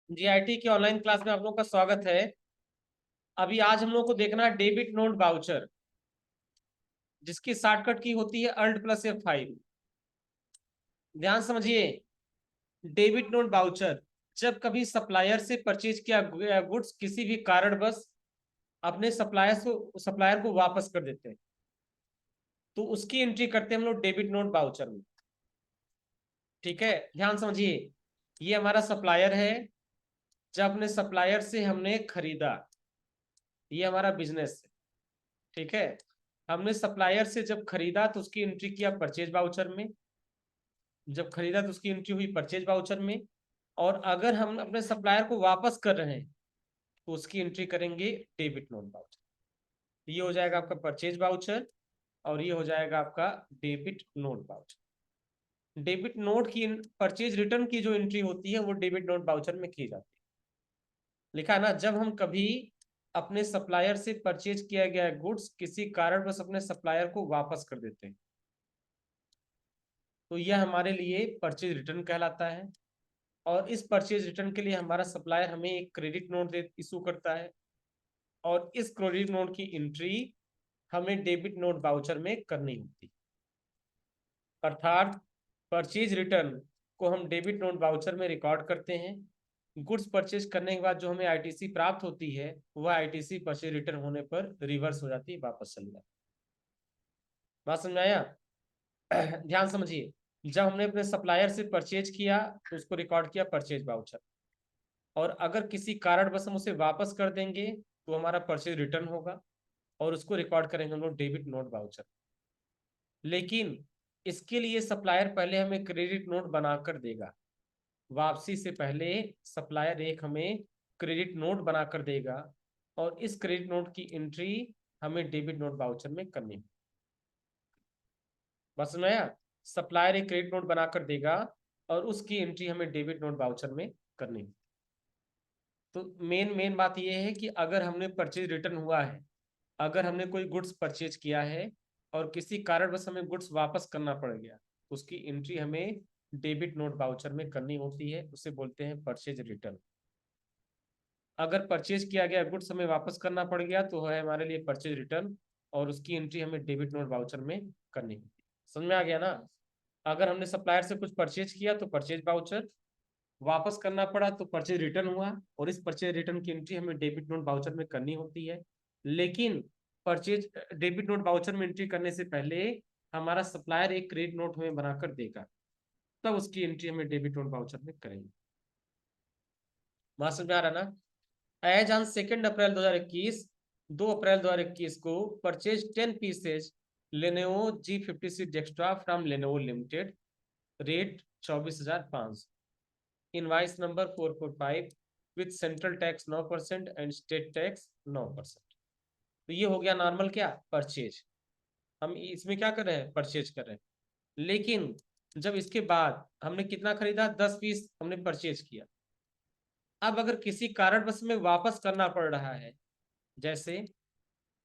GIT की online class में आप लोगों का स्वागत है। अभी आज हम लोग को देखना है डेबिट नोट वाउचर, जिसकी शॉर्टकट की होती है Alt+F5। ध्यान समझिए, डेबिट नोट वाउचर जब कभी सप्लायर से परचेज किया गुड्स किसी भी कारणवश अपने सप्लायर को वापस कर देते हैं, तो उसकी एंट्री करते हैं हम लोग डेबिट नोट वाउचर में। ठीक है, ध्यान समझिए, ये हमारा सप्लायर है। जब अपने सप्लायर से हमने खरीदा, ये हमारा बिजनेस है। ठीक है, हमने सप्लायर से जब खरीदा तो उसकी एंट्री किया परचेज वाउचर में। जब खरीदा तो उसकी एंट्री हुई परचेज वाउचर में। और अगर हम अपने सप्लायर को वापस कर रहे हैं तो उसकी एंट्री करेंगे डेबिट नोट वाउचर। ये हो जाएगा आपका परचेज वाउचर और ये हो जाएगा आपका debit note voucher. Debit note की परचेज रिटर्न की जो एंट्री होती है वो डेबिट नोट वाउचर में की जाती है। लिखा है ना, जब हम कभी अपने सप्लायर से परचेज किया गया गुड्स किसी कारणवश अपने सप्लायर को वापस कर देते हैं, तो यह हमारे लिए परचेज रिटर्न कहलाता है। और इस परचेज रिटर्न के लिए हमारा सप्लायर हमें एक क्रेडिट नोट इशू करता है, और इस क्रेडिट नोट की एंट्री हमें डेबिट नोट वाउचर में करनी होती है। अर्थात परचेज रिटर्न को हम डेबिट नोट वाउचर में रिकॉर्ड करते हैं। गुड्स परचेज करने के बाद जो हमें आईटीसी प्राप्त होती है वह आईटीसी परचेज रिटर्न होने पर रिवर्स हो जाती है, वापस चली जाती है। बात समझ में आया? ध्यान समझिए, जब हमने अपने सप्लायर से परचेज किया तो उसको रिकॉर्ड किया परचेज वाउचर, और अगर किसी कारणवश हम उसे वापस कर देंगे तो हमारा परचेज रिटर्न होगा और उसको रिकॉर्ड करेंगे हम लोग डेबिट नोट वाउचर। लेकिन इसके लिए सप्लायर पहले हमें क्रेडिट नोट बनाकर देगा। वापसी से पहले सप्लायर एक हमें क्रेडिट नोट बनाकर देगा, और इस क्रेडिट नोट की एंट्री हमें डेबिट नोट वाउचर में करनी है। बस समझ में आया? सप्लायर एक क्रेडिट नोट बनाकर देगा और उसकी एंट्री हमें डेबिट नोट वाउचर में करनी है। तो मेन मेन बात यह है कि अगर हमने परचेज रिटर्न हुआ है, अगर हमने कोई गुड्स परचेज किया है और किसी कारणवश हमें गुड्स वापस करना पड़ गया, तो उसकी एंट्री हमें डेबिट नोट वाउचर में करनी होती है, उसे बोलते हैं परचेज रिटर्न। अगर परचेज किया गया गुड्स हमें वापस करना पड़ गया तो है हमारे लिए परचेज रिटर्न, और उसकी एंट्री हमें डेबिट नोट वाउचर में करनी होती है। समझ में आ गया ना? अगर हमने सप्लायर से कुछ परचेज किया तो परचेज वाउचर, वापस करना पड़ा तो परचेज रिटर्न हुआ, और इस परचेज रिटर्न की एंट्री हमें डेबिट नोट वाउचर में करनी होती है। लेकिन परचेज डेबिट नोट वाउचर में एंट्री करने से पहले हमारा सप्लायर एक क्रेडिट नोट हमें बनाकर देगा, तब उसकी एंट्री हमें डेबिट नोट वाउचर में करेंगे। बात समझ में आ रहा ना? एज ऑन 2 अप्रैल 2021, 2 अप्रैल 2021 को purchase 10 pieces Lenovo G56 desktop from Lenovo limited, rate 24,500, invoice number 445 with central tax 9% and state tax 9%। तो ये हो गया नॉर्मल क्या, परचेज। हम इसमें क्या कर रहे हैं, परचेज कर रहे हैं। लेकिन जब इसके बाद हमने कितना खरीदा, 10 पीस हमने परचेज किया। अब अगर किसी कारणवश में वापस करना पड़ रहा है, जैसे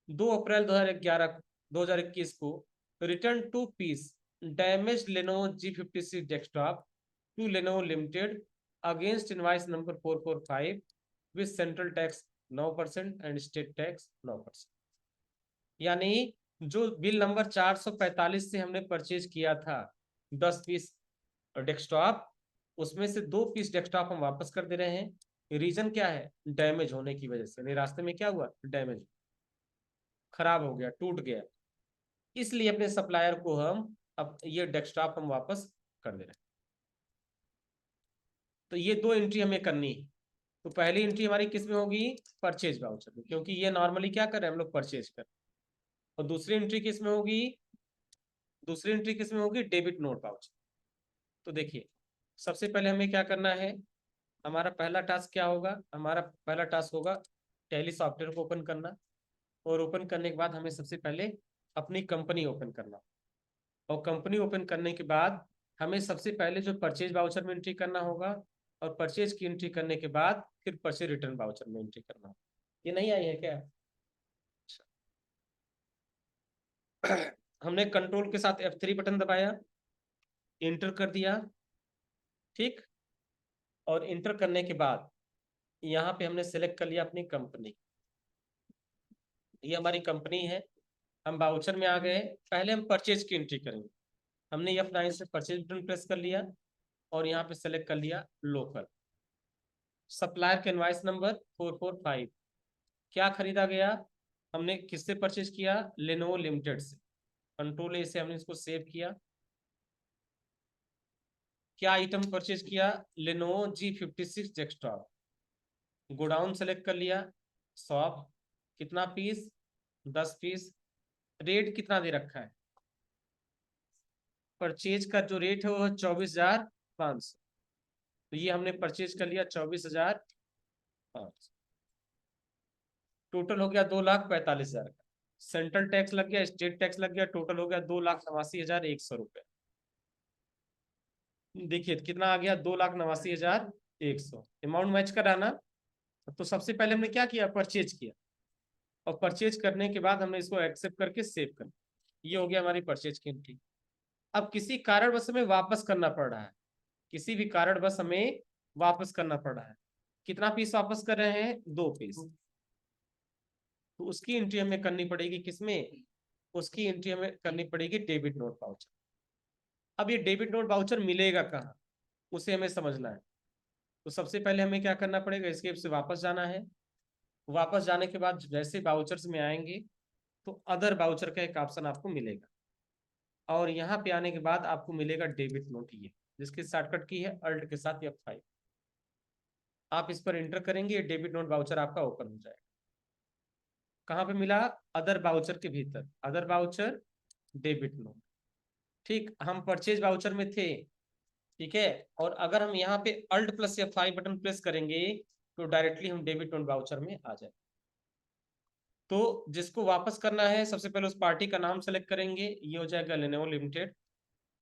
2 अप्रैल 2021 को return 2 piece damage Lenovo G56 desktop to Lenovo limited against invoice number 445 with central tax 9% and state tax 9%। यानी जो बिल नंबर 445 से हमने परचेज किया था 10 पीस डेस्कटॉप, उसमें से 2 पीस डेस्कटॉप हम वापस कर दे रहे हैं। रीजन क्या है, डैमेज होने की वजह से। रास्ते में क्या हुआ, डैमेज, खराब हो गया, टूट गया, इसलिए अपने सप्लायर को हम अब ये डेस्कटॉप हम वापस कर दे रहे हैं। तो ये दो एंट्री हमें करनी है। तो पहली एंट्री हमारी किस में होगी, परचेज वाउचर में, क्योंकि ये नॉर्मली क्या कर रहे हैं हम लोग, परचेज कर। और दूसरी एंट्री किस में होगी, दूसरी एंट्री किस में होगी, डेबिट नोट वाउचर। तो देखिए, सबसे पहले हमें क्या करना है, हमारा पहला टास्क क्या होगा, हमारा पहला टास्क होगा टैली सॉफ्टवेयर को ओपन करना। और ओपन करने के बाद हमें सबसे पहले अपनी कंपनी ओपन करना, और कंपनी ओपन करने के बाद हमें सबसे पहले जो परचेज वाउचर में एंट्री करना होगा, और परचेज की एंट्री करने के बाद फिर परचेज रिटर्न वाउचर में एंट्री करना होगा। ये नहीं आई है क्या? हमने कंट्रोल के साथ F3 बटन दबाया, इंटर कर दिया। ठीक, और इंटर करने के बाद यहाँ पे हमने सेलेक्ट कर लिया अपनी कंपनी, ये हमारी कंपनी है। हम बाउचर में आ गए, पहले हम परचेज की एंट्री करेंगे। हमने F9 से परचेज बटन प्रेस कर लिया और यहाँ पे सेलेक्ट कर लिया लोकल। सप्लायर का इनवाइस नंबर 445। क्या खरीदा गया, हमने किससे परचेज किया, लेनोवो लिमिटेड से। कंट्रोल ए से हमने इसको सेव किया। क्या आइटम परचेज किया, Lenovo G56 desktop. Godown select कर लिया, शॉप, कितना पीस, 10 पीस। रेट कितना दे रखा है, परचेज का जो रेट है वो है 24,500। तो ये हमने परचेज कर लिया 24,500। टोटल हो गया 2,45,000 का। सेंट्रल टैक्स लग गया, स्टेट टैक्स लग गया, टोटल हो गया 2,89,100 रुपये। देखिए कितना आ गया, 2,89,100। अमाउंट मैच कराना। तो सबसे पहले हमने क्या किया, परचेज किया, और परचेज करने के बाद हमने इसको एक्सेप्ट करके सेव कर, ये हो गया हमारी परचेज की एंट्री। अब किसी कारणवश हमें वापस करना पड़ रहा है, किसी भी कारणवश हमें वापस करना पड़ रहा है। कितना पीस वापस कर रहे हैं, 2 पीस। तो उसकी एंट्री हमें करनी पड़ेगी किसमें, उसकी एंट्री हमें करनी पड़ेगी डेबिट नोट वाउचर। अब ये डेबिट नोट वाउचर मिलेगा कहाँ, उसे हमें समझना है। तो सबसे पहले हमें क्या करना पड़ेगा, एस्केप से वापस जाना है। वापस जाने के बाद जैसे बाउचर्स में आएंगे तो अदर बाउचर का एक ऑप्शन आपको मिलेगा, और यहाँ पे आने के बाद आपको मिलेगा डेबिट नोट, ये जिसकी शॉर्टकट की है अल्ट के साथ F5। आप इस पर इंटर करेंगे, डेबिट नोट वाउचर आपका ओपन हो जाएगा। कहाँ पे मिला, अदर बाउचर के भीतर, अदर बाउचर डेबिट नोट। ठीक, हम परचेज बाउचर में थे, ठीक है। और अगर हम यहाँ पे alt plus F5 button press करेंगे तो डायरेक्टली हम डेबिट नोट वाउचर में आ जाए। तो जिसको वापस करना है, सबसे पहले उस पार्टी का नाम सेलेक्ट करेंगे, ये हो जाएगा लेनोवो लिमिटेड।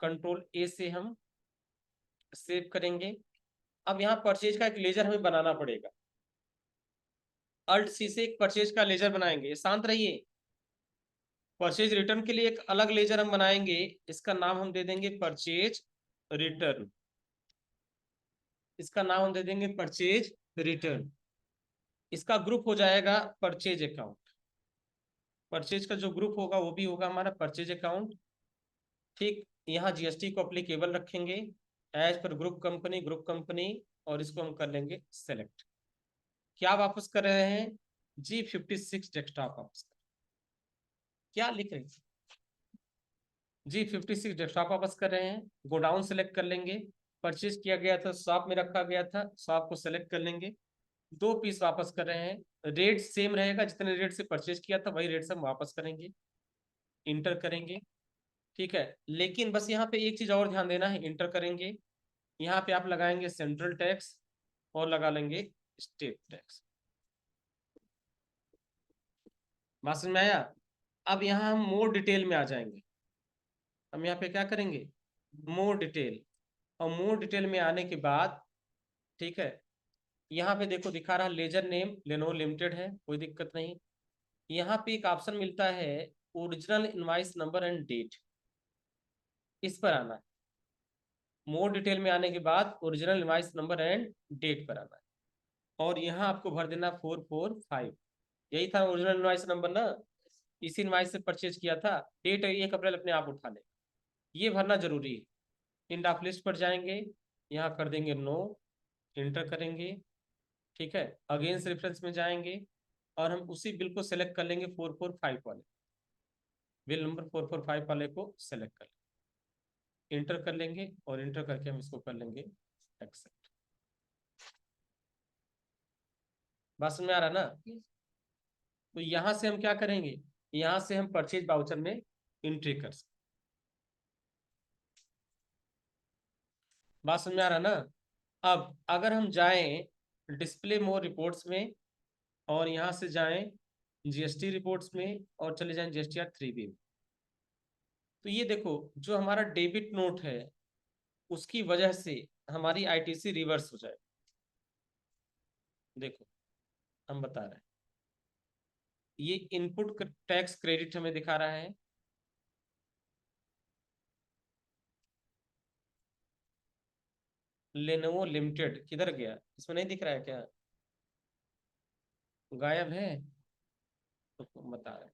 कंट्रोल ए से हम सेव करेंगे। अब यहाँ परचेज का एक लेजर हमें बनाना पड़ेगा, अल्ट सी से एक परचेज का लेजर बनाएंगे। शांत रहिए, परचेज रिटर्न के लिए एक अलग लेजर हम बनाएंगे, इसका नाम हम दे देंगे परचेज रिटर्न। इसका नाम हम दे देंगे परचेज रिटर्न। इसका ग्रुप हो जाएगा परचेज अकाउंट। परचेज का जो ग्रुप होगा वो भी होगा हमारा परचेज अकाउंट। ठीक, यहाँ जीएसटी को अप्लीकेबल रखेंगे एज पर ग्रुप कंपनी, और इसको हम कर लेंगे सेलेक्ट। क्या वापस कर रहे हैं, G56 डेस्कटॉप वापस कर, क्या लिख रहे हैं, G56 डेस्कटॉप वापस कर रहे हैं। गोडाउन सेलेक्ट कर लेंगे, परचेज किया गया था, शॉप में रखा गया था, शॉप को सेलेक्ट कर लेंगे। 2 पीस वापस कर रहे हैं, रेट सेम रहेगा, जितने रेट से परचेज किया था वही रेट से हम वापस करेंगे, इंटर करेंगे। ठीक है, लेकिन बस यहाँ पे एक चीज और ध्यान देना है, इंटर करेंगे, यहाँ पे आप लगाएंगे सेंट्रल टैक्स और लगा लेंगे स्टेट टैक्स। बात समझ में आया। अब यहाँ हम मोर डिटेल में आ जाएंगे। हम यहाँ पे क्या करेंगे, मोर डिटेल। और मोर डिटेल में आने के बाद, ठीक है, यहाँ पे देखो दिखा रहा लेजर नेम लेनोवो लिमिटेड है, कोई दिक्कत नहीं। यहाँ पे एक ऑप्शन मिलता है original invoice number and date, इस पर आना है। मोर डिटेल में आने के बाद original invoice number and date पर आना है, और यहाँ आपको भर देना 445। यही था ओरिजिनल इनवाइस नंबर ना, इसी इनवाइस से परचेज किया था। डेट 1 अप्रैल अपने आप उठा ले, ये भरना जरूरी है। इंड ऑफ लिस्ट पर जाएंगे, यहाँ कर देंगे नो, इंटर करेंगे। ठीक है, अगेंस्ट रेफरेंस में जाएंगे और हम उसी बिल को सेलेक्ट कर लेंगे, 445 वाले बिल नंबर 445 वाले को सेलेक्ट कर लेंगे, इंटर कर लेंगे, और इंटर करके हम इसको कर लेंगे एक्सेप्ट। बात समझ में आ रहा ना। तो यहां से हम क्या करेंगे, यहां से हम परचेज बाउचर में एंट्री कर सकते। बात समझ में आ रहा ना। अब अगर हम जाएं डिस्प्ले मोर रिपोर्ट्स में, और यहां से जाएं जीएसटी रिपोर्ट्स में, और चले जाएं जीएसटीआर 3B में, तो ये देखो जो हमारा डेबिट नोट है उसकी वजह से हमारी आईटीसी रिवर्स हो जाए। देखो हम बता रहे हैं, ये इनपुट टैक्स क्रेडिट हमें दिखा रहा है, लेनोवो लिमिटेड किधर गया, इसमें नहीं दिख रहा है क्या, गायब है तो बता रहे।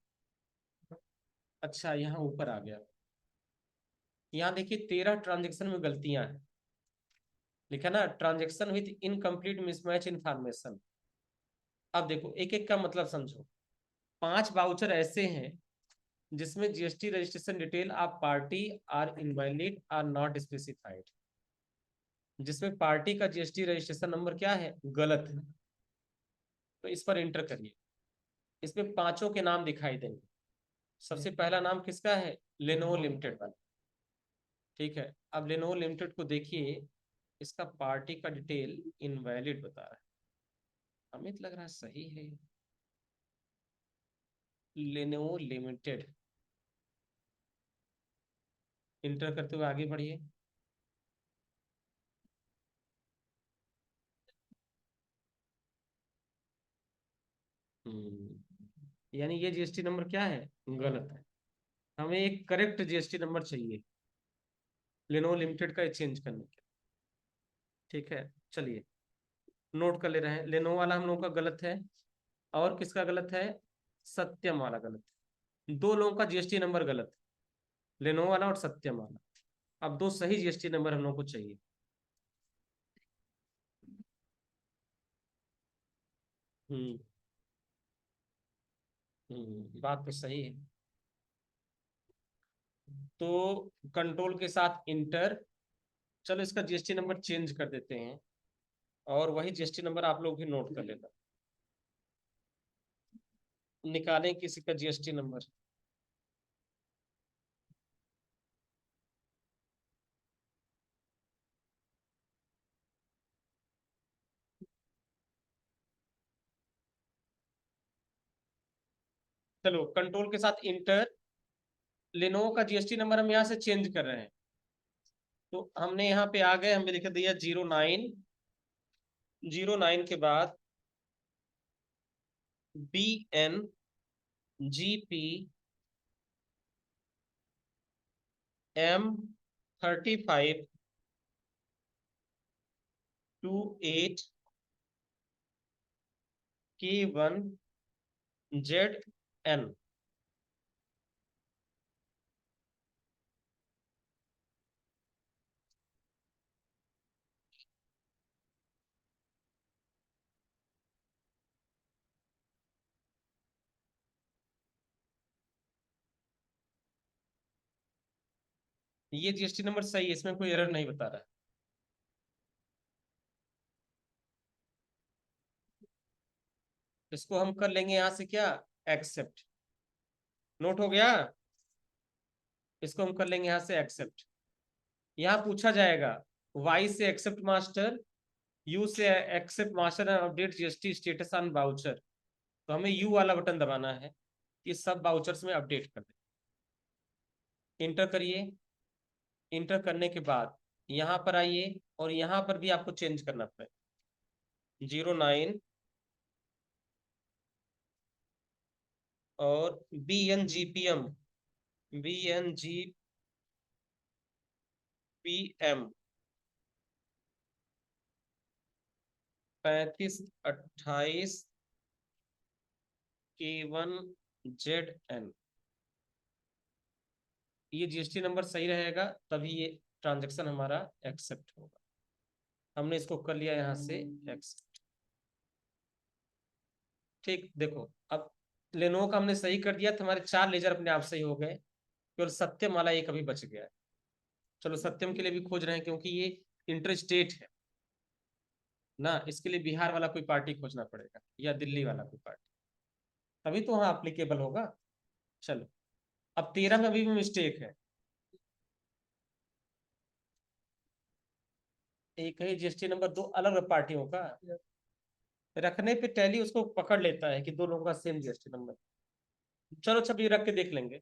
अच्छा यहाँ ऊपर आ गया। यहाँ देखिए 13 ट्रांजेक्शन में गलतियां हैं। लिखा ना, transaction with incomplete mismatch information. अब देखो एक एक का मतलब समझो। 5 वाउचर ऐसे हैं जिसमें GST registration detail of party are invalid or not specified. जिसमें पार्टी का जीएसटी रजिस्ट्रेशन नंबर क्या है, गलत है। तो इस पर इंटर करिए। इसमें पांचों के नाम दिखाई देंगे। सबसे पहला नाम किसका है, लेनोवो लिमिटेड वाला। ठीक है, अब लेनोवो लिमिटेड को देखिए, इसका पार्टी का डिटेल इनवैलिड बता रहा है। हमें तो लग रहा है सही है। लेनोवो लिमिटेड, इंटर करते हुए आगे बढ़िए। यानी ये जीएसटी नंबर क्या है, गलत है। हमें एक करेक्ट जीएसटी नंबर चाहिए लेनोवो लिमिटेड का चेंज करने के। ठीक है, चलिए नोट कर ले रहे हैं। लेनोवो वाला हम लोगों का गलत है। और किसका गलत है, सत्यम वाला गलत है। दो लोगों का जीएसटी नंबर गलत है, लेनोवो वाला और सत्यम वाला। अब दो सही जीएसटी नंबर हम लोग को चाहिए। हम्म बात तो सही है। तो कंट्रोल के साथ इंटर। चलो इसका जीएसटी नंबर चेंज कर देते हैं, और वही जीएसटी नंबर आप लोग भी नोट कर लेना। निकालें किसी का जीएसटी नंबर। चलो कंट्रोल के साथ इंटर। लेनोवो का जीएसटी नंबर हम यहाँ से चेंज कर रहे हैं। तो हमने यहाँ पे आ गए, हमें लिख दिया 09। 09 के बाद BN3528K1ZN। ये जीएसटी नंबर सही है, इसमें कोई एरर नहीं बता रहा है। इसको हम कर लेंगे यहाँ से क्या, एक्सेप्ट। नोट हो गया। इसको हम कर लेंगे यहाँ से एक्सेप्ट। यहाँ पूछा जाएगा वाई से एक्सेप्ट मास्टर, यू से accept master and update GST status on voucher. तो हमें यू वाला बटन दबाना है कि सब वाउचर्स में अपडेट कर दे। इंटर करिए। इंटर करने के बाद यहाँ पर आइए, और यहाँ पर भी आपको चेंज करना पड़ेगा। 09 और BNGPM 3528K1ZN। ये जीएसटी नंबर सही रहेगा तभी ये ट्रांजेक्शन हमारा एक्सेप्ट होगा। हमने इसको कर लिया यहाँ से एक्सेप्ट। ठीक, देखो अब लेनोवो का हमने सही कर दिया तो हमारे 4 लेजर अपने आप सही हो गए। केवल सत्यम वाला एक अभी बच गया है। चलो सत्यम के लिए भी खोज रहे हैं, क्योंकि ये इंटर स्टेट है ना, इसके लिए बिहार वाला कोई पार्टी खोजना पड़ेगा या दिल्ली वाला कोई पार्टी, तभी तो वहाँ अप्लीकेबल होगा। चलो, अब 13 में अभी भी मिस्टेक है। एक ही जीएसटी नंबर दो अलग अलग पार्टियों का रखने पे टैली उसको पकड़ लेता है कि दो लोगों का सेम जीएसटी नंबर। चलो छवि रख के देख लेंगे।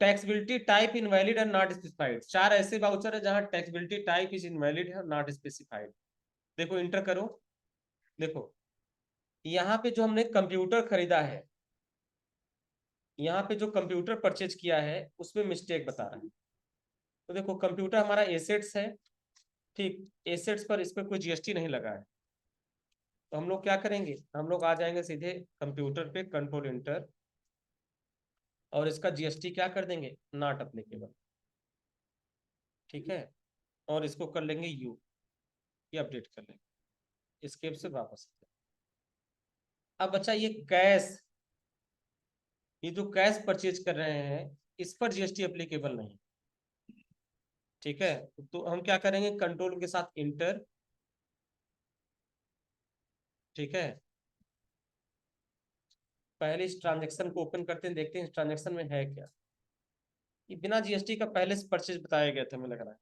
Taxability type invalid and not specified. 4 ऐसे वाउचर है जहां टैक्सबिलिटी टाइप इज इनवैलिड है और नॉट स्पेसिफाइड। देखो इंटर करो। देखो यहाँ पे जो हमने कंप्यूटर खरीदा है, यहाँ पे जो कंप्यूटर परचेज किया है उसमें मिस्टेक बता रहा है। तो देखो कंप्यूटर हमारा एसेट्स है। ठीक, एसेट्स पर इस पर कोई जीएसटी नहीं लगा है। तो हम लोग क्या करेंगे, हम लोग आ जाएंगे सीधे कंप्यूटर पे, कंट्रोल इंटर, और इसका जीएसटी क्या कर देंगे, नॉट अप्लीकेबल। ठीक है, और इसको कर लेंगे यू, ये अपडेट कर लेंगे, स्केप से वापस। अब बच्चा ये कैश, ये जो कैश परचेज कर रहे हैं इस पर जीएसटी एप्लीकेबल नहीं। ठीक है, तो हम क्या करेंगे, कंट्रोल के साथ इंटर। ठीक है, पहले इस ट्रांजेक्शन को ओपन करते हैं, देखते हैं इस ट्रांजेक्शन में है क्या। ये बिना जीएसटी का पहले से परचेज बताया गया था, हमें लग रहा है।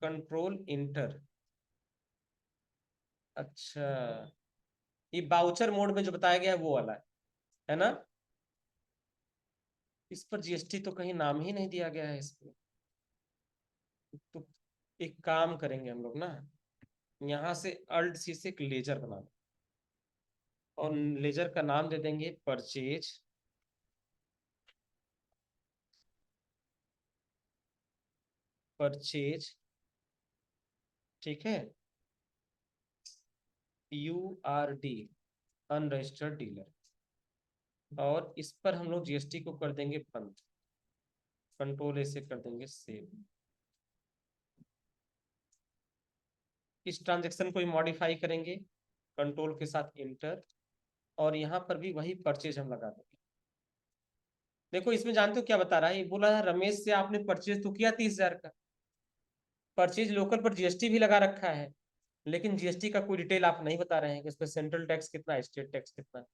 Control inter. अच्छा, ये बाउचर मोड में जो बताया गया है वो वाला है ना। इस पर जीएसटी तो कहीं नाम ही नहीं दिया गया है इसमें। तो एक काम करेंगे हम लोग ना, यहाँ से अल्ट सी से एक लेजर बना लें, और लेजर का नाम दे देंगे परचेज, परचेज। ठीक है, URD, अनरजिस्टर्ड डीलर। और इस पर हम लोग जीएसटी को कर देंगे बंद, कंट्रोल ए से कर देंगे सेव। इस ट्रांजेक्शन को ही मॉडिफाई करेंगे, कंट्रोल के साथ इंटर, और यहाँ पर भी वही परचेज हम लगा देंगे। देखो इसमें जानते हो क्या बता रहा है, ये बोला है रमेश से आपने परचेज तो किया 30,000 का, परचेज लोकल पर जीएसटी भी लगा रखा है, लेकिन जीएसटी का कोई डिटेल आप नहीं बता रहे हैं कि इस पर सेंट्रल टैक्स कितना है, स्टेट टैक्स कितना है,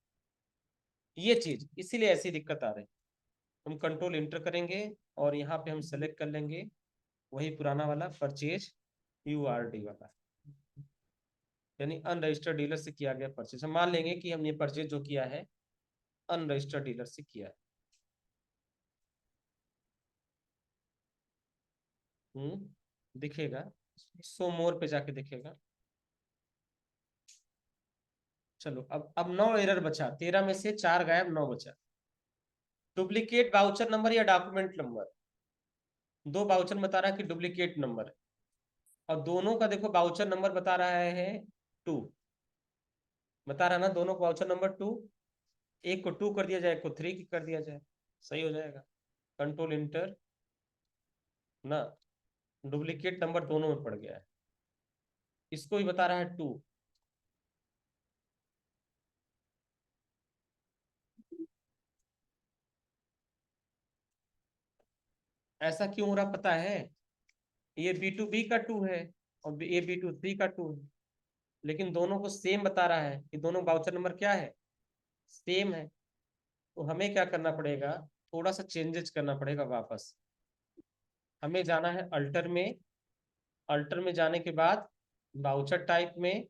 ये चीज इसीलिए ऐसी दिक्कत आ रही है। हम कंट्रोल इंटर करेंगे, और यहाँ पे हम सेलेक्ट कर लेंगे वही पुराना वाला परचेज, URD वाला, यानी अनरजिस्टर्ड डीलर से किया गया परचेज। हम मान लेंगे कि हमने परचेज जो किया है अनरजिस्टर्ड डीलर से किया है। दिखेगा, सो मोर पे जाके दिखेगा। चलो, अब 9 एरर बचा, 13 में से 4 गायब, 9 बचा। डुप्लीकेट बाउचर नंबर या डॉक्यूमेंट नंबर, दो बाउचर बता रहा है कि डुप्लीकेट नंबर है, और दोनों का देखो बाउचर नंबर बता रहा है 2, बता रहा है ना दोनों का बाउचर नंबर 2। एक को 2 कर दिया जाए, एक को 3 कर दिया जाए, सही हो जाएगा। कंट्रोल इंटर ना, डुप्लीकेट नंबर दोनों में पड़ गया है, इसको ही बता रहा है 2। ऐसा क्यों हो रहा पता है, ये B2B का 2 है, और ये B2C का 2 है, लेकिन दोनों को सेम बता रहा है कि दोनों बाउचर नंबर क्या है, सेम है। तो हमें क्या करना पड़ेगा, थोड़ा सा चेंजेस करना पड़ेगा वापस। हमें जाना है अल्टर में, अल्टर में जाने के बाद बाउचर टाइप में,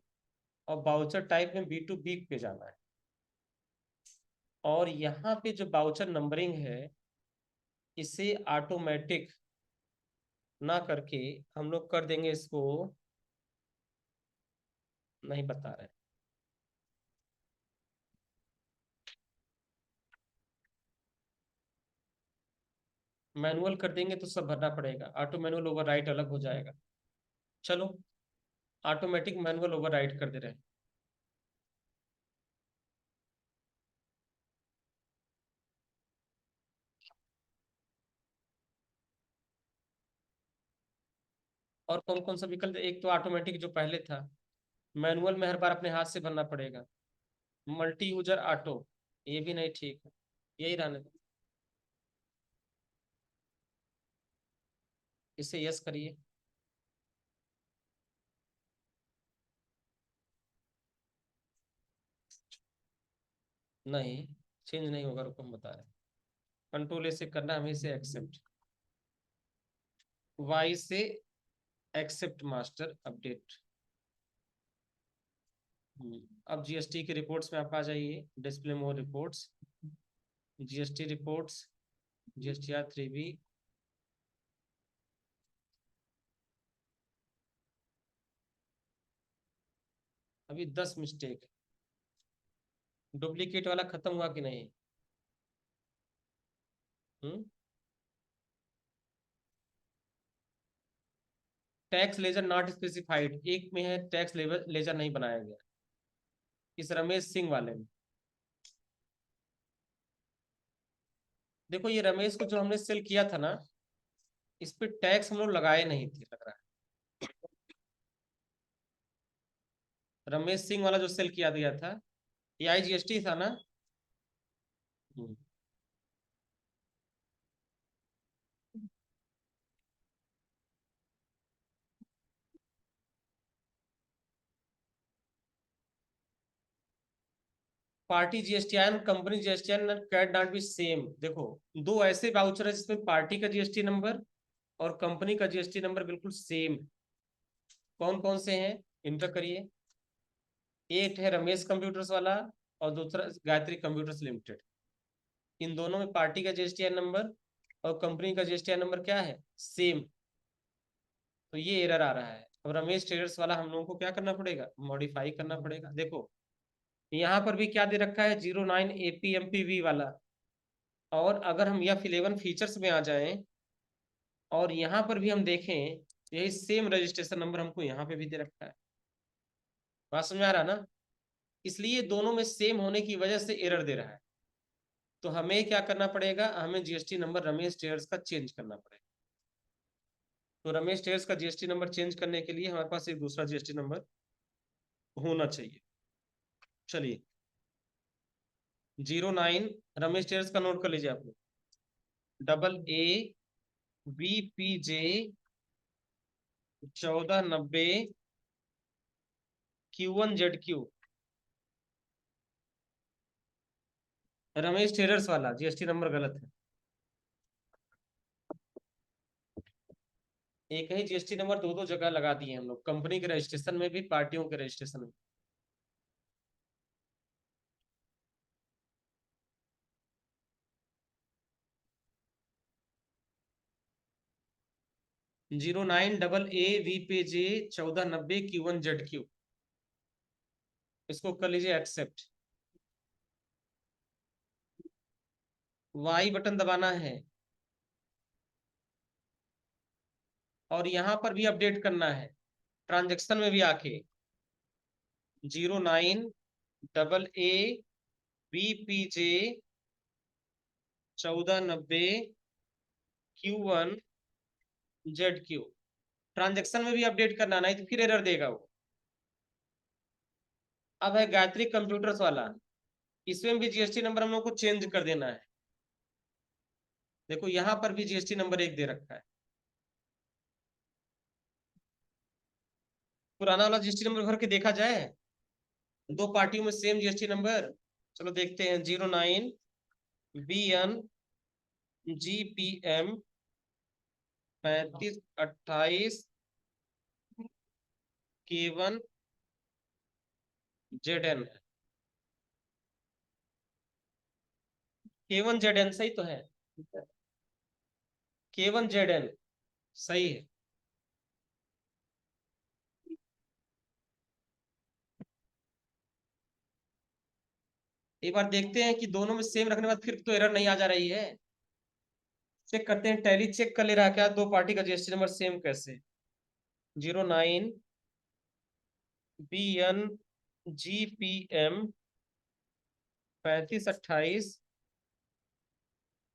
और बाउचर टाइप में B2B पे जाना है, और यहाँ पे जो बाउचर नंबरिंग है इसे ऑटोमेटिक ना करके हम लोग कर देंगे इसको, नहीं बता रहे, मैनुअल कर देंगे तो सब भरना पड़ेगा, ऑटो मैनुअल ओवरराइट अलग हो जाएगा। चलो, ऑटोमेटिक मैनुअल ओवरराइट कर दे रहे हैं। और कौन कौन सा विकल्प, एक तो ऑटोमेटिक जो पहले था, मैनुअल में हर बार अपने हाथ से भरना पड़ेगा, मल्टी यूजर ऑटो, ये भी नहीं ठीक है, यही रहने दो, इसे यस करिए। नहीं, चेंज नहीं होगा, रुको हम बता रहे हैं। कंट्रोल ए से करना, हमें इसे एक्सेप्ट, वाई से एक्सेप्ट मास्टर अपडेट। अब जीएसटी की रिपोर्ट्स में आप आ जाइए, display more reports, GST reports, GSTR 3B। अभी 10 मिस्टेक, डुप्लीकेट वाला खत्म हुआ कि नहीं। हम्म टैक्स लेजर नॉट स्पेसिफाइड, एक में है टैक्स लेजर नहीं बनाया गया, इस रमेश सिंह वाले में। देखो ये रमेश को जो हमने सेल किया था ना, इस पे टैक्स हम लोग लगाए नहीं थे लग रहा है। रमेश सिंह वाला जो सेल किया गया था, ये IGST था ना। Hmm. Party GSTN, company GSTN can not be same. देखो दो ऐसे वाउचर है जिसमें पार्टी का GST नंबर और कंपनी का GST नंबर बिल्कुल सेम। कौन कौन से हैं, इंटर करिए। एक है रमेश कंप्यूटर्स वाला और दूसरा गायत्री कंप्यूटर्स लिमिटेड। इन दोनों में पार्टी का GSTN नंबर और कंपनी का GSTN नंबर क्या है, सेम। तो ये एरर आ रहा है। अब रमेश ट्रेडर्स वाला हम लोगों को क्या करना पड़ेगा, मॉडिफाई करना पड़ेगा। देखो यहाँ पर भी क्या दे रखा है, 09 APMPV वाला। और अगर हम यह 11 फीचर्स में आ जाएं और यहाँ पर भी हम देखें, यही सेम रजिस्ट्रेशन नंबर हमको यहाँ पे भी दे रखा है। बात समझ में आ रहा ना। इसलिए दोनों में सेम होने की वजह से एरर दे रहा है। तो हमें क्या करना पड़ेगा, हमें GST नंबर रमेश ट्रेडर्स का चेंज करना पड़ेगा। तो रमेश ट्रेडर्स का GST नंबर चेंज करने के लिए हमारे पास एक दूसरा GST नंबर होना चाहिए। चलिए 09 रमेश ट्रेडर्स का नोट कर लीजिए आप लोग। AA BPJ 1490 Q1ZQ। Ramesh traders वाला GST नंबर गलत है। एक ही GST नंबर दो दो जगह लगा दिए हम लोग, कंपनी के रजिस्ट्रेशन में भी, पार्टियों के रजिस्ट्रेशन में। 09 AA VPJ 1490 Q1ZQ। इसको कर लीजिए एक्सेप्ट। Y बटन दबाना है और यहां पर भी अपडेट करना है, ट्रांजेक्शन में भी आके 09 AA VPJ 1490 Q1ZQ। ट्रांजेक्शन में भी अपडेट करना, नहीं तो फिर एरर देगा वो। अब है गायत्री कंप्यूटर्स वाला, इसमें भी GST नंबर हम लोग को चेंज कर देना है। देखो यहां पर भी GST नंबर एक दे रखा है। पुराना वाला GST नंबर भर के देखा जाए, दो पार्टियों में सेम GST नंबर। चलो देखते हैं। 09 BN GPM 3528 K1ZN। K1ZN सही तो है, K1ZN सही है। एक बार देखते हैं कि दोनों में सेम रखने के बाद फिर तो एरर नहीं आ जा रही है। चेक करते हैं, टैली चेक कर ले रहा है क्या दो पार्टी का GST नंबर सेम कैसे। 09 BN GPM 3528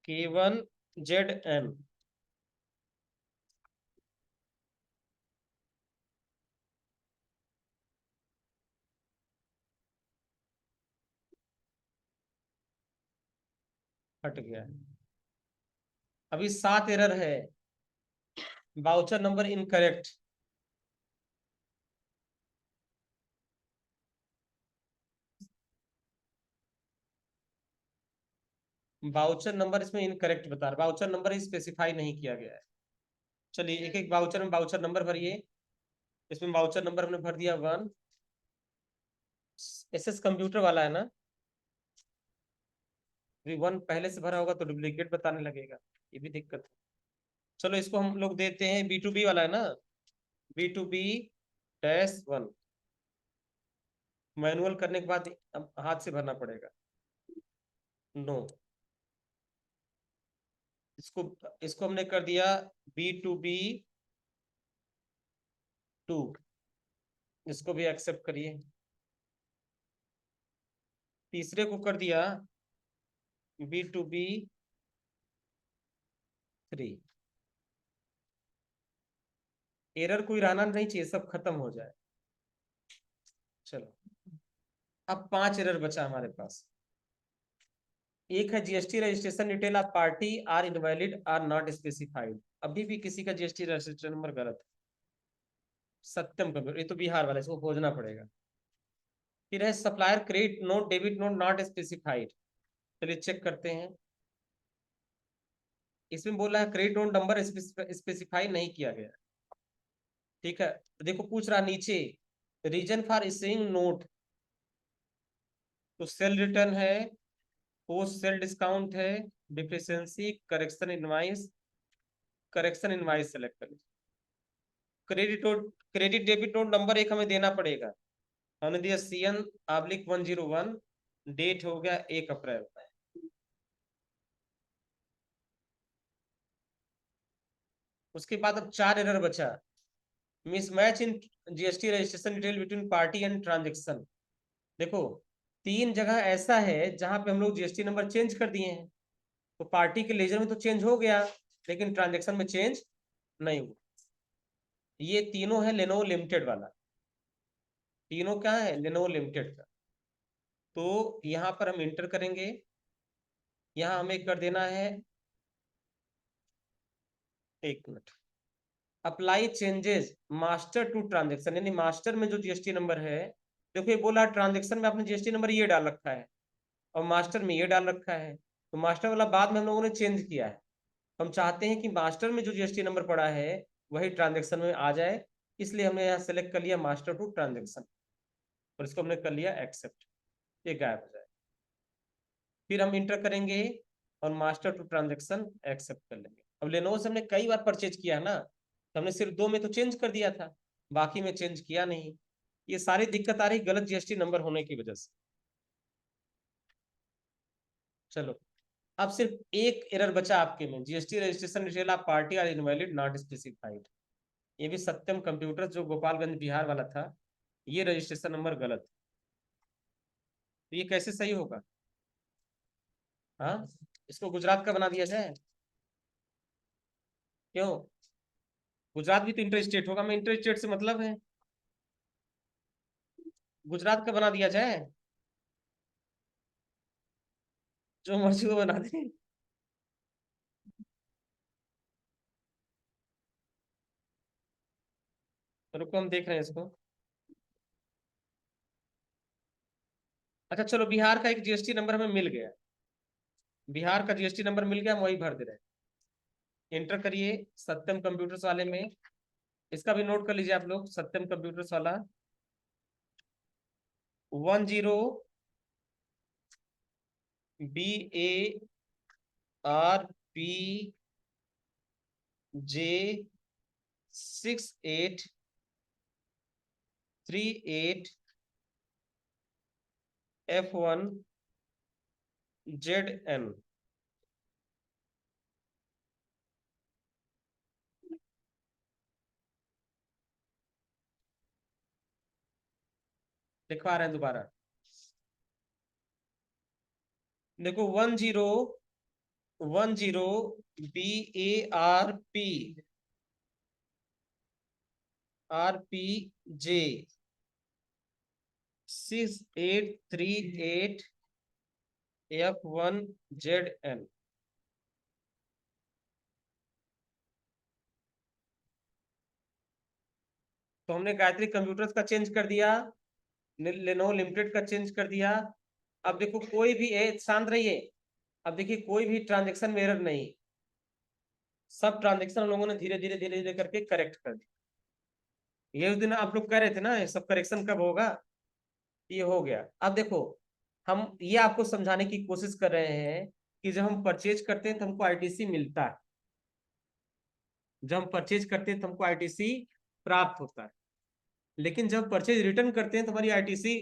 K1ZN। हट गया। अभी 7 एरर है। Voucher number incorrect. Voucher number इसमें इनकरेक्ट बता रहा, वाउचर नंबर स्पेसिफाई नहीं किया गया है। चलिए एक एक वाउचर में वाउचर नंबर भरिए। इसमें वाउचर नंबर हमने भर दिया 1। SS कंप्यूटर वाला है ना, अभी 1 पहले से भरा होगा तो डुप्लीकेट बताने लगेगा, ये भी दिक्कत है। चलो इसको हम लोग देते हैं, B2B वाला है ना, B2B-1। मैनुअल करने के बाद अब हाथ से भरना पड़ेगा। नो, इसको इसको हमने कर दिया B2B टू, इसको भी एक्सेप्ट करिए। तीसरे को कर दिया B2B 3। एरर कोई रहना नहीं चाहिए, सब खत्म हो जाए। चलो, अब 5 एरर बचा हमारे पास। एक है GST registration detail of party are invalid or not specified. अभी भी किसी का जीएसटी रजिस्ट्रेशन नंबर गलत है। सत्यम कंप्यूटर, ये तो बिहार वाला, इसको खोजना पड़ेगा। फिर है supplier credit note debit note not specified. चलिए चेक करते हैं। इसमें बोला है क्रेडिट नोट नंबर स्पेसिफाई नहीं किया गया। ठीक है, तो देखो पूछ रहा नीचे रीजन फॉर इशूइंग नोट, तो सेल रिटर्न है, पोस्ट सेल डिस्काउंट है, डिफिशियंसी, करेक्शन इनवाइस सेलेक्ट करें। क्रेडिट डेबिट नोट नंबर एक हमें देना पड़ेगा। हमने दिया CN/101, डेट हो गया 1 अप्रैल। उसके बाद अब 4 एरर बचा। Mismatch in GST registration detail between party and transaction. देखो 3 जगह ऐसा है जहां पे हम लोग जीएसटी नंबर चेंज कर दिए हैं। तो पार्टी के लेजर में तो चेंज हो गया, लेकिन ट्रांजेक्शन में चेंज नहीं हुआ। ये तीनों है लेनोवो लिमिटेड वाला, तीनों क्या है लेनोवो लिमिटेड का। तो यहाँ पर हम इंटर करेंगे। यहाँ हमें कर देना है, 1 minute, apply changes master to transaction, यानी मास्टर में जो जीएसटी नंबर है। देखो ये बोला ट्रांजेक्शन में आपने जीएसटी नंबर ये डाल रखा है और मास्टर में ये डाल रखा है, तो मास्टर वाला बाद में हम लोगों ने चेंज किया है। हम चाहते हैं कि मास्टर में जो जीएसटी नंबर पड़ा है वही ट्रांजेक्शन में आ जाए, इसलिए हमने यहाँ सेलेक्ट कर लिया मास्टर टू ट्रांजेक्शन और इसको हमने कर लिया एक्सेप्ट। ये गायब हो जाए। फिर हम इंटर करेंगे और मास्टर टू ट्रांजेक्शन एक्सेप्ट कर लेंगे। अब लेनोवो से हमने कई बार परचेज किया है ना, तो हमने सिर्फ 2 में तो चेंज कर दिया था, बाकी में चेंज किया नहीं। ये सारी दिक्कत आ रही गलत जीएसटी नंबर होने की वजह से। चलो, अब सिर्फ एक एरर बचा आपके में, GST registration detail of party are invalid not specified. ये भी सत्यम कंप्यूटर जो गोपालगंज बिहार वाला था, ये रजिस्ट्रेशन नंबर गलत। तो ये कैसे सही होगा? हाँ, इसको गुजरात का बना दिया जाए। क्यों? गुजरात भी तो इंटर स्टेट होगा, मैं इंटर स्टेट से मतलब है, गुजरात का बना दिया जाए। जो मर्जी को बना दे। रुको हम देख रहे हैं इसको। अच्छा चलो, बिहार का एक जीएसटी नंबर हमें मिल गया, बिहार का जीएसटी नंबर मिल गया, हम वही भर दे रहे हैं। एंटर करिए सत्यम कंप्यूटर्स वाले में। इसका भी नोट कर लीजिए आप लोग, सत्यम कंप्यूटर्स वाला 10BAR/P-J6838F1ZN। लिखवा रहे हैं दोबारा। देखो 10BAR/P-J6838F1ZN। तो हमने गायत्री कंप्यूटर्स का चेंज कर दिया, लेनोवो लिमिटेड का चेंज कर दिया। अब देखो कोई भी शांत रहिए। अब देखिए कोई भी ट्रांजेक्शन में एरर नहीं, सब ट्रांजेक्शन हम लोगों ने धीरे धीरे धीरे धीरे करके करेक्ट कर दिया। ये उस दिन आप लोग कह रहे थे ना ये सब करेक्शन कब होगा, ये हो गया। अब देखो हम ये आपको समझाने की कोशिश कर रहे हैं कि जब हम परचेज करते हैं तो हमको आईटीसी मिलता है, जब हम परचेज करते हैं तो हमको आईटीसी प्राप्त होता है, लेकिन जब परचेज रिटर्न करते हैं तो हमारी आईटीसी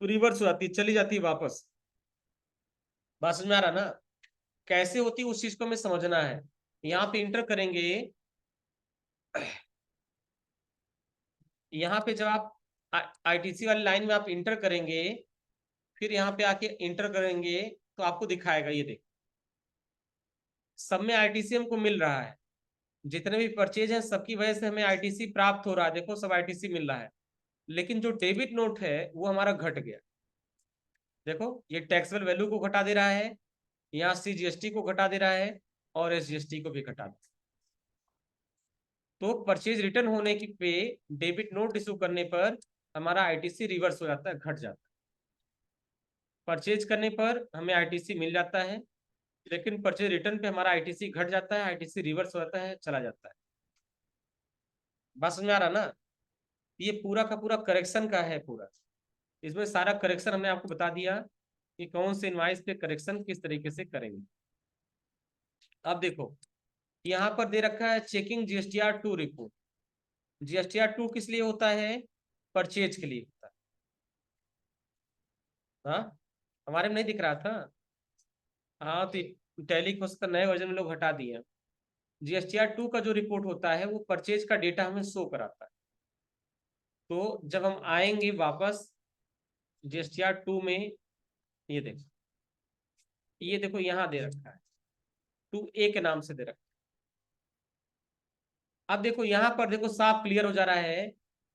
रिवर्स हो जाती है, चली जाती है वापस। बात समझ में आ रहा ना? कैसे होती है उस चीज को हमें समझना है। यहाँ पे इंटर करेंगे यहाँ पे जब आप आईटीसी वाली लाइन में आप इंटर करेंगे, फिर यहाँ पे आके इंटर करेंगे, तो आपको दिखाएगा, ये देख सब में आईटीसी हमको मिल रहा है, जितने भी परचेज हैं सबकी वजह से हमें आईटीसी प्राप्त हो रहा है, देखो सब आईटीसी मिल रहा है। लेकिन जो डेबिट नोट है वो हमारा घट गया, देखो ये टैक्सेबल वैल्यू को घटा दे रहा है, यहाँ सीजीएसटी को घटा दे रहा है, और एसजीएसटी को भी घटा दे। तो परचेज रिटर्न होने की पे डेबिट नोट इशू करने पर हमारा आईटीसी रिवर्स हो जाता है, घट जाता है। परचेज करने पर हमें आईटीसी मिल जाता है, लेकिन परचेज रिटर्न पे हमारा आईटीसी घट जाता है, आईटीसी रिवर्स हो जाता है, चला जाता है। बात समझ में आ रहा ना? ये पूरा का पूरा करेक्शन का है पूरा, इसमें सारा करेक्शन हमने आपको बता दिया कि कौन से इनवाइस पे करेक्शन किस तरीके से करेंगे। अब देखो यहाँ पर दे रखा है चेकिंग जीएसटीआर 2 रिपोर्ट। जीएसटीआर 2 किस लिए होता है? परचेज के लिए होता है। हाँ, हमारे में नहीं दिख रहा था। हाँ, तो टैली को नए वर्जन में लोग हटा दिए। जीएसटीआर 2 का जो रिपोर्ट होता है वो परचेज का डेटा हमें शो कराता है। तो जब हम आएंगे वापस जीएसटीआर 2 में, ये देखो, ये देखो यहाँ दे रखा है 2A के नाम से दे रखा है। अब देखो यहाँ पर देखो साफ क्लियर हो जा रहा है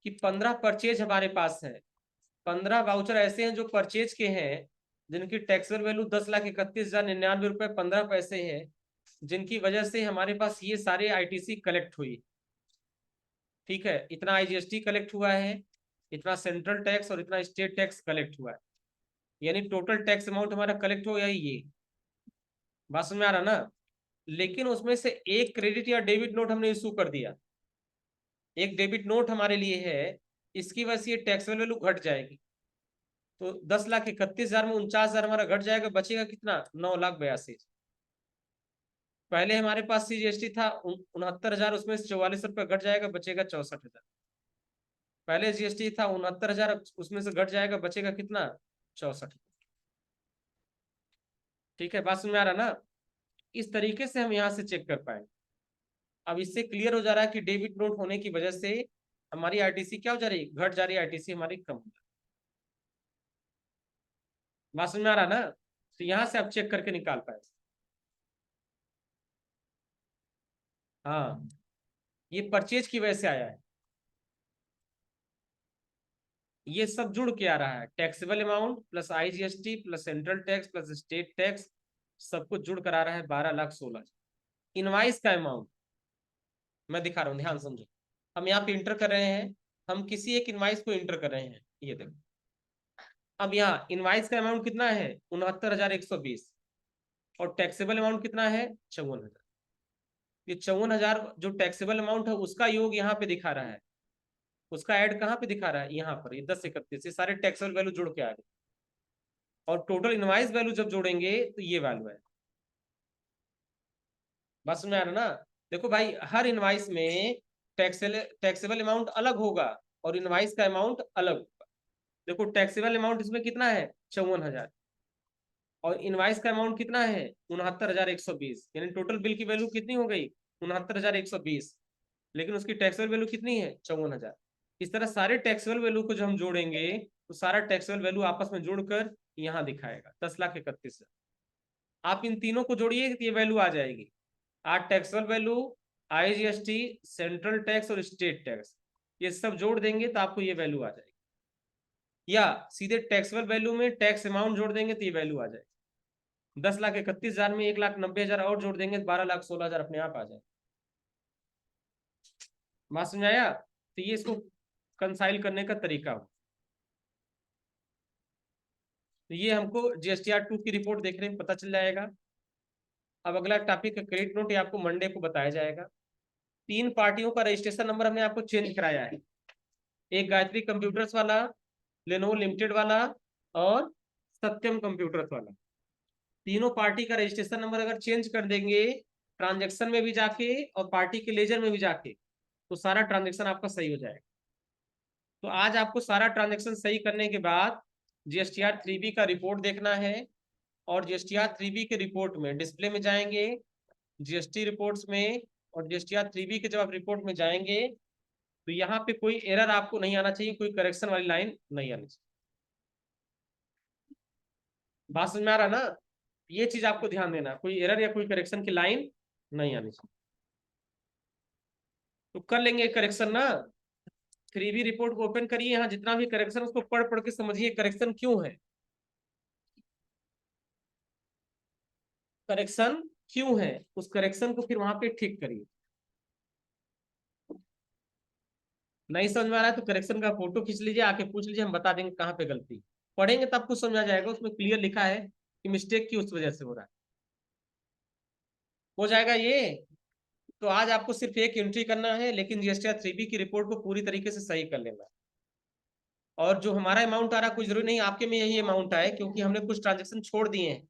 कि 15 परचेज हमारे पास है, 15 वाउचर ऐसे हैं जो परचेज के हैं, जिनकी टैक्सेबल वैल्यू 10,31,099 रुपए 15 पैसे है, जिनकी वजह से हमारे पास ये सारे आईटीसी कलेक्ट हुई। ठीक है, इतना आईजीएसटी कलेक्ट हुआ है, इतना सेंट्रल टैक्स और इतना स्टेट टैक्स कलेक्ट हुआ है, यानी टोटल टैक्स अमाउंट हमारा कलेक्ट हो गया ये। बात समझ में आ रहा ना? लेकिन उसमें से एक क्रेडिट या डेबिट नोट हमने इशू कर दिया, एक डेबिट नोट हमारे लिए है, इसकी वजह से ये टैक्सेबल वैल्यू घट जाएगी। तो 10,31,000 में 49,000 हमारा घट जाएगा, बचेगा कितना? 9,82,000। पहले हमारे पास सीजीएसटी था 69,000, उसमें से 44 रुपये घट जाएगा, बचेगा 64,000। पहले जीएसटी था 69,000, उसमें से घट जाएगा, बचेगा कितना? 64। ठीक है, बात समझ में आ रहा ना? इस तरीके से हम यहाँ से चेक कर पाएंगे। अब इससे क्लियर हो जा रहा है कि डेबिट नोट होने की वजह से हमारी आरटीसी क्या हो जा रही है? घट जा रही है, आरटीसी हमारी कम हो जा रही है। बात समझ में आ रहा ना? तो यहाँ से आप चेक करके निकाल पाए। हाँ, ये परचेज की वजह से आया है, ये सब जुड़ के आ रहा है, taxable amount plus IGST plus central tax plus state tax, सब कुछ जुड़ कर आ रहा है 12,16,000। इनवाइस का अमाउंट मैं दिखा रहा हूँ, ध्यान समझो। हम यहाँ पे इंटर कर रहे हैं, हम किसी एक इनवाइस को इंटर कर रहे हैं, ये देखो। अब यहाँ इनवाइस का अमाउंट कितना है? 69,120, और टैक्सेबल अमाउंट कितना है? 54,000। ये 54,000 जो टैक्सेबल अमाउंट है उसका योग यहाँ पे दिखा रहा है, उसका ऐड कहाँ पे दिखा रहा है? यहाँ पर, ये 10,31, ये सारे टैक्सेबल वैल्यू जुड़ के आ गए, और टोटल इनवाइस वैल्यू जब जोड़ेंगे तो ये वैल्यू है। बस में आ रहा ना? देखो भाई, हर इनवाइस में टैक्सेबल अमाउंट अलग होगा और इनवाइस का अमाउंट अलग होगा। देखो टैक्सेबल अमाउंट इसमें कितना है? 54,000, और इनवाइस का अमाउंट कितना है? 69,120, यानी टोटल बिल की वैल्यू कितनी हो गई? 69,120, लेकिन उसकी टैक्सेबल वैल्यू कितनी है? 54,000। इस तरह सारे टैक्सेबल वैल्यू को जब हम जोड़ेंगे तो सारा टैक्सेबल वैल्यू आपस में जोड़कर यहाँ दिखाएगा 10,31,000। आप इन तीनों को जोड़िए तो ये वैल्यू आ जाएगी। आज taxable value, IGST, central tax और स्टेट टैक्स, ये सब जोड़ देंगे तो आपको ये वैल्यू आ जाएगी, या सीधे टैक्सेबल वैल्यू में टैक्स अमाउंट जोड़ देंगे तो ये वैल्यू आ जाएगी। 10,31,000 में 1,90,000 और जोड़ देंगे तो 12,16,000 अपने आप आ जाए। बात समझ आया? तो ये इसको कंसाइल करने का तरीका हो। तो ये हमको जीएसटीआर 2 की रिपोर्ट देखने में पता चल जाएगा। अब अगला टॉपिक क्रेडिट नोट, ये आपको मंडे को बताया जाएगा। 3 पार्टियों का रजिस्ट्रेशन नंबर हमने आपको चेंज कराया है, एक गायत्री कंप्यूटर्स वाला, लेनोवो लिमिटेड वाला, और सत्यम कंप्यूटर्स वाला। तीनों पार्टी का रजिस्ट्रेशन नंबर अगर चेंज कर देंगे ट्रांजेक्शन में भी जाके और पार्टी के लेजर में भी जाके, तो सारा ट्रांजेक्शन आपका सही हो जाएगा। तो आज आपको सारा ट्रांजेक्शन सही करने के बाद जीएसटीआर 3B का रिपोर्ट देखना है, और जीएसटीआर 3B के रिपोर्ट में डिस्प्ले में जाएंगे, जीएसटी रिपोर्ट्स में, और जीएसटीआर 3B के जब आप रिपोर्ट में जाएंगे तो यहाँ पे कोई एरर आपको नहीं आना चाहिए, कोई करेक्शन वाली लाइन नहीं आनी चाहिए। बात समझ में आ रहा ना? ये चीज आपको ध्यान देना, कोई एरर या कोई करेक्शन की लाइन नहीं आनी चाहिए। तो कर लेंगे करेक्शन ना। 3B रिपोर्ट को ओपन करिए, यहाँ जितना भी करेक्शन उसको पढ़ पढ़ के समझिए करेक्शन क्यों है, करेक्शन क्यों है, उस करेक्शन को फिर वहां पे ठीक करिए। नहीं समझ में आ रहा है तो करेक्शन का फोटो खींच लीजिए, आके पूछ लीजिए, हम बता देंगे कहाँ पे गलती। पढ़ेंगे तब कुछ समझ आ जाएगा, उसमें क्लियर लिखा है कि मिस्टेक की उस वजह से हो रहा है। हो जाएगा ये। तो आज आपको सिर्फ एक एंट्री करना है, लेकिन जीएसटीआर 3B की रिपोर्ट को पूरी तरीके से सही कर लेना है। और जो हमारा अमाउंट आ रहा है, कोई जरूरी नहीं आपके में यही अमाउंट आए, क्योंकि हमने कुछ ट्रांजेक्शन छोड़ दिए हैं।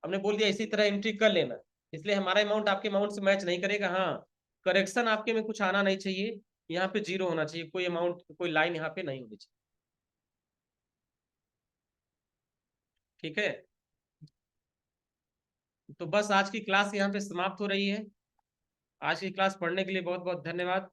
हमने बोल दिया इसी तरह एंट्री कर लेना, इसलिए हमारा अमाउंट आपके अमाउंट से मैच नहीं करेगा। हाँ, करेक्शन आपके में कुछ आना नहीं चाहिए, यहाँ पे जीरो होना चाहिए, कोई अमाउंट कोई लाइन यहाँ पे नहीं होनी चाहिए। ठीक है, तो बस आज की क्लास यहाँ पे समाप्त हो रही है। आज की क्लास पढ़ने के लिए बहुत बहुत धन्यवाद।